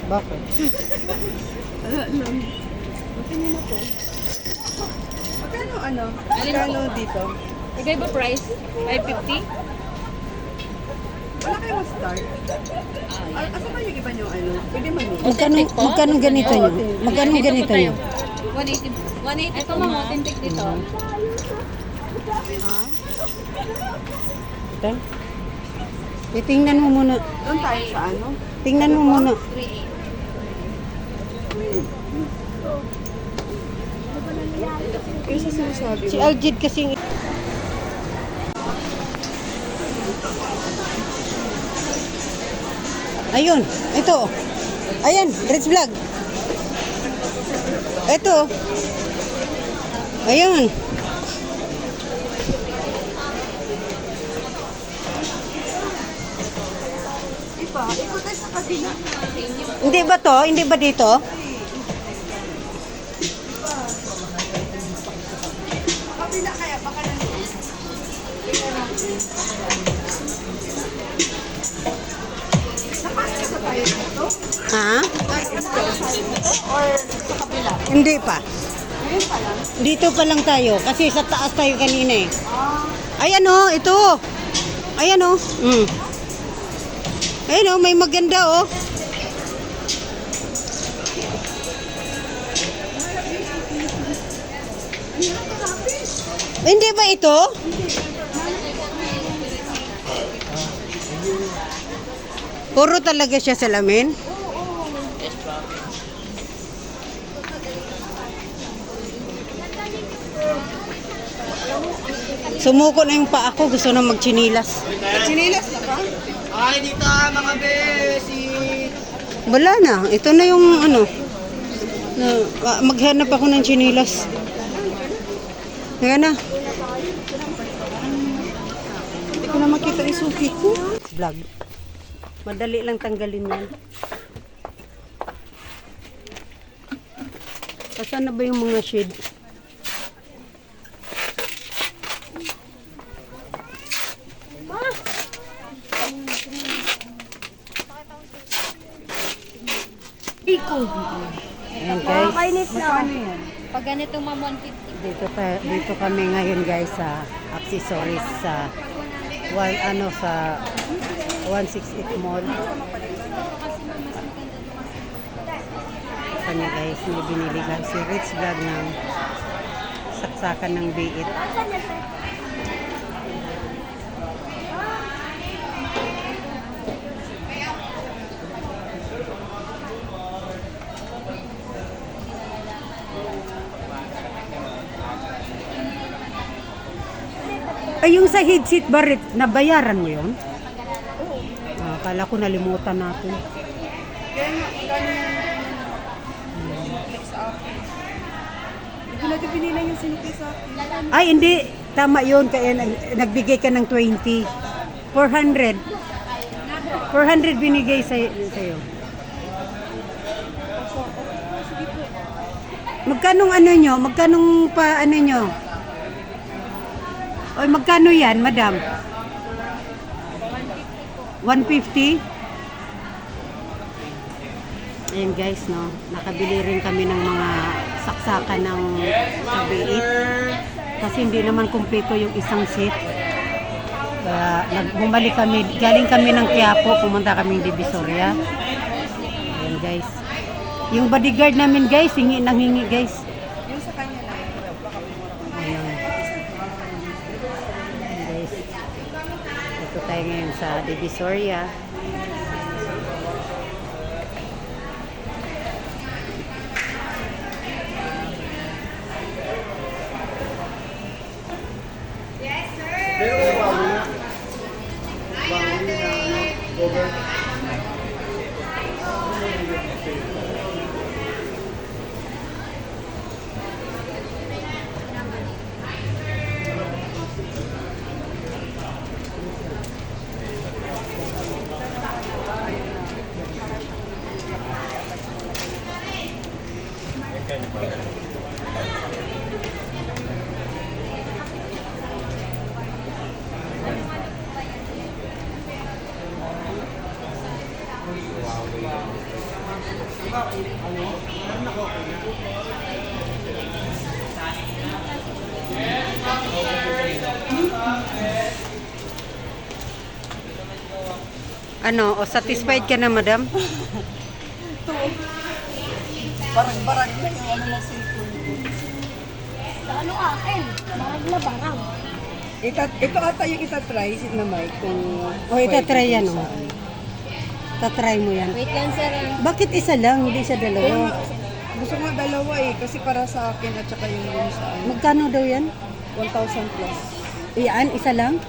Bakit? Matingin na po. Magkano dito? Iba price? 550? Wala kayo start? Asa ba yung iba nyo Pwede mamili. Magkano ganito nyo? Magkano ganito nyo? 180. 180 ito mga authentic dito. Ito? Tingnan mo muna. Doon tayo sa Tingnan mo muna. 380. Kasi sinasabi Si Aljid kasing... Ayun, ito. Ayan, Rich Vlog. Ito. Ayun. Ikot tayo sa kabila. Hindi ba to? Hindi ba dito? Kabila kaya, baka nandun. Nakasya sa tayo dito? Ha? Nakasya sa tayo dito? Or sa kabila? Hindi pa. Ngayon pa lang. Dito pa lang tayo kasi sa taas tayo kanina eh. Ayan oh, ito. Ayan oh. Ayan oh, may maganda oh. Hindi ba ito? Puro talaga siya salamin? Sumuko na yung paa ko, gusto na magchinilas. Sinilas na ba? Ay, dito mga besi. Wala na, ito na yung ano. Maghanap ako ng chinilas. Ayan na. Hindi ko na makita yung suki ko. Vlog. Madali lang tanggalin yan. Saan na ba yung mga shade? Ayan guys. Mainit na. Pag ganito ma'am 150. Dito kami ngayon guys sa accessories sa sa 168 Mall. Kanya guys, may binili lang si Rich Vlog ng saksakan ng biit. Ay, yung sa headset ba, nabayaran mo yun? Akala ko nalimutan natin. Kaya nga, hindi ko natin pinila yung sinuki sa akin. Ay, hindi. Tama yun. Kaya nagbigay ka ng 20. 400. 400 binigay sa'yo. Magkanong ano nyo? Magkanong pa ano nyo? Oy, magkano yan, madam? 150? Ayan guys, no? Nakabili rin kami ng mga saksakan ng kabiit. Kasi hindi naman kumpleto yung isang set. Bumalik kami, galing kami ng Quiapo, pumunta kami ng Divisoria. Ayan guys. Yung bodyguard namin guys, hingi guys. Yung sa kanya lang. Ayan. Guys. Ito tayo ngayon sa Divisoria. Ano, o satisfied ka na, madam? Barag-barag na yung ano ng cellphone ko. Ano akin? Barag na barang. Ito ata yung itatry na mic kung... O, itatry yan, o. Tatry mo yan. Wait lang, sir. Bakit isa lang, hindi siya Kaya dalawa? gusto ko dalawa eh, kasi para sa akin at saka yung dun sa ano, Magkano daw yan? 1,000 plus. Iyan, isa lang?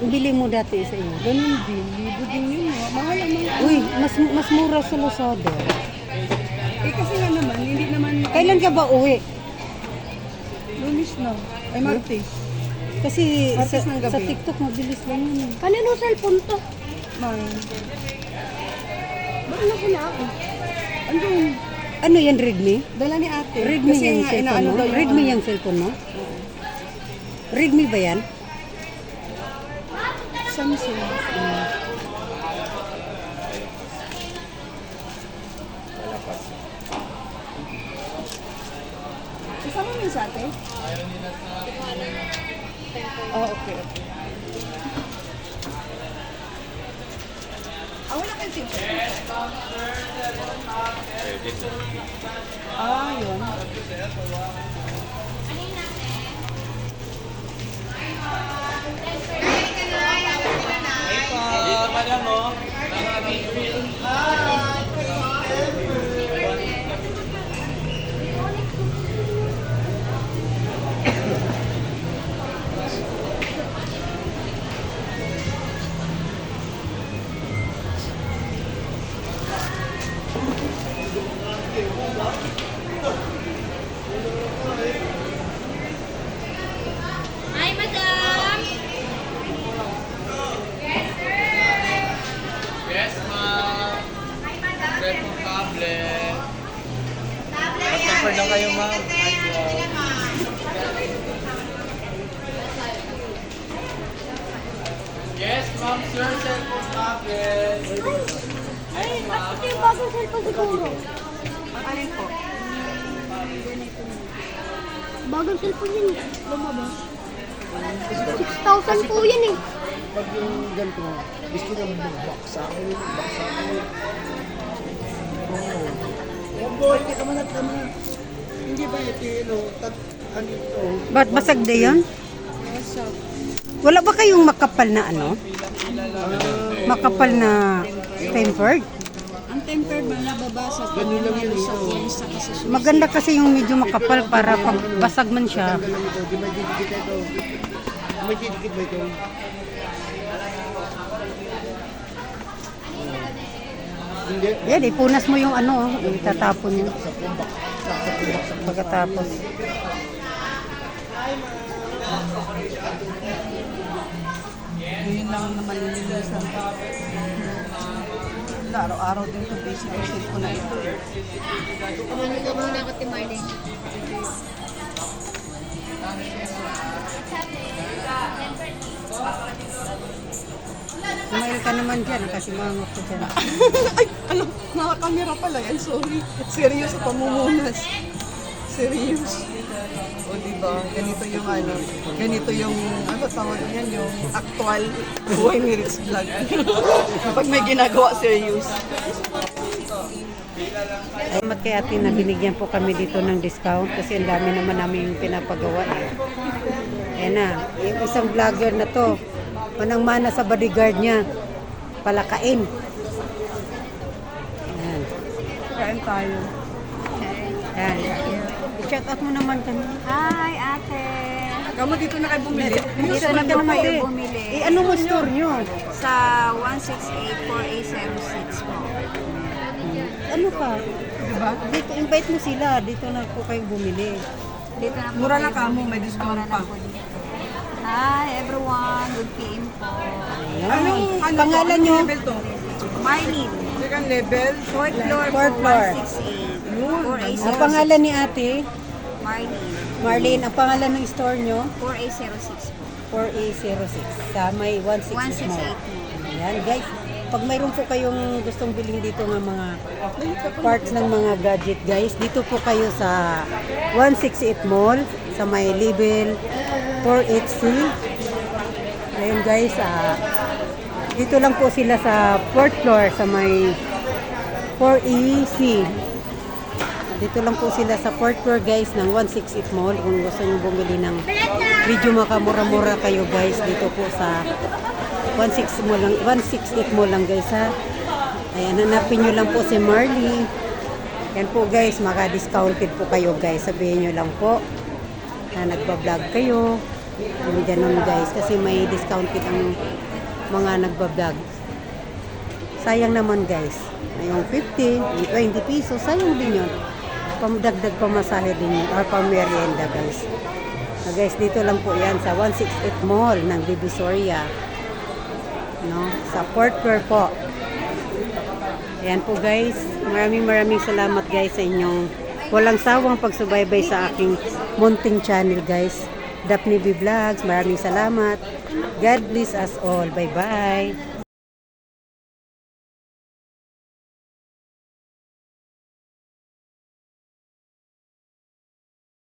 Bili mo dati isa yun. Ganun din, libo din yun. Mahal ang mga... Uy, mas mura sa Lazada. Eh kasi nga naman, hindi naman... Kailan ka ba uwi? Lunis na. Ay, Martes. Kasi Martes ng gabi. sa TikTok mabilis lang yun. Kanino cellphone to? Mine. Bakit na sila ako? Andun. Ano yan, Redmi? Dala ni ate. Redmi Kasi yung nga, cellphone inaano mo? daw yung Redmi ano. yung cellphone mo? Redmi ba yan? Samsung. Kasama mo yung sa ate? Oh, okay. Wala kayong tip. Yun. Dito madam mo. Hi, madam! Yes, ma'am. Cellphone tablet. Mag-temper lang kayo, ma'am. Yes, ma'am, sir. Cellphone tablet. Ay, bakit yung bagong cellphone siguro? Ang alin po? Bagong cellphone yun. Lumabas. 6,000 po yun eh. Pag yung ganito, gusto niya magbaksa ko, baksa ko. Oo. Oh boy, hindi ka manat naman. Hindi ba ito yun, ano ito? Ba't basag na yan? Wala ba kayong makapal na ano? Makapal na tempered? Ang tempered ba nababasa? Ganun lang yun, Sa oo. phone sa kasi Maganda kasi yung medyo makapal para pag basag man siya. Ganun ito, di may didikit ito. May didikit ba ito? Hindi. Yan, ipunas mo yung ano, itatapon yun. Sa pumbak. Sa pumbak. Pagkatapos. yun lang naman nililisan. Araw-araw din ito basic yung cellphone na ito eh. Muna ako, Timarley. Smile ka naman dyan, kasi mangot ko dyan. Ay, ano, nakakamera pala yan, sorry. Serious sa pamumunas. Serious. O diba, ganito yung ano, ganito yung, ano tawag yan, yung actual buhay ni Rich Vlog. Kapag may ginagawa, serious. Salamat kay ate na binigyan po kami dito ng discount kasi ang dami naman namin yung pinapagawa eh. Ayan na, yung isang vlogger na to, manang-mana sa bodyguard niya, palakain. Ayan. Kain tayo. Ayan. I-chat out mo naman kami. Hi, ate! Kamu dito na kayo bumili? Dito na po kayo bumili. Ano mo store nyo? Sa 168-4806 po. Ano ka? Diba? Dito, invite mo sila. Dito na po kayo bumili. Dito na po Mura kayo na kamo, bumili. may discount Mura na pa. po dito. Hi, everyone. Good PM po. Anong ano Pangalan to? nyo? Anong level to? Marlene. Second level? Fourth floor po, Fourth floor. 168. Yun. 4A06. Ang pangalan ni ate, Marlene. Marlene. Ang pangalan ng store nyo, 4A06 po. 4A06. Sa may 168 168 Mall. po. Ayan guys. pag mayroon po kayong gustong bilhin dito ng mga parts ng mga gadget guys, dito po kayo sa 168 Mall sa may level 4HC. Ayun guys, dito lang po sila sa 4th floor sa may 4EC. Dito lang po sila sa 4th floor guys ng 168 Mall. Kung gusto nyo bumili ng medyo makamura-mura kayo guys, dito po sa 168 Mall lang guys ha. Ayan, hanapin nyo lang po si Marley. Yan po guys, maka-discounted po kayo guys. Sabihin nyo lang po na nagbablog kayo. Ganun guys, kasi may discounted ang mga nagbablog. Sayang naman guys. Yung 50, yung 20 pesos, sayang din yun. Pamdagdag pamasahe din yun, or pamerienda guys. Guys, dito lang po yan sa 168 Mall ng Divisoria. No? Sa 4th floor po. Ayan po guys. Maraming salamat guys sa inyong walang sawang pagsubaybay sa aking munting channel guys. Daphne B Vlogs. Maraming salamat. God bless us all. Bye-bye.